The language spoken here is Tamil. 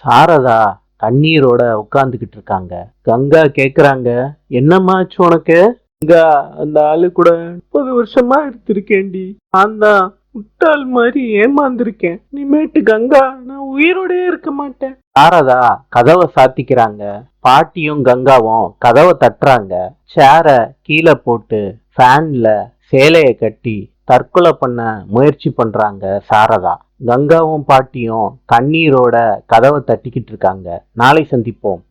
சாரதா கண்ணீரோட உட்கார்ந்துகிட்டு இருக்காங்க. கங்கா கேக்குறாங்க, என்னம்மாச்சு உனக்கு? கங்கா, அந்த ஆளு கூட 30 வருஷமா எடுத்திருக்கேன்டி. நான் தான் முட்டாள் மாதிரி ஏமாந்திருக்கேன். இனிமேட்டு கங்கா நான் உயிரோடயே இருக்க மாட்டேன். சாரதா கதவை சாத்திக்கிறாங்க. பாட்டியும் கங்காவும் கதவை தட்டுறாங்க. சேர கீழே போட்டு ஃபேன்ல சேலைய கட்டி தற்கொலை பண்ண முயற்சி பண்றாங்க சாரதா. கங்காவும் பாட்டியும் கண்ணீரோட கதவை தட்டிக்கிட்டு இருக்காங்க. நாளை சந்திப்போம்.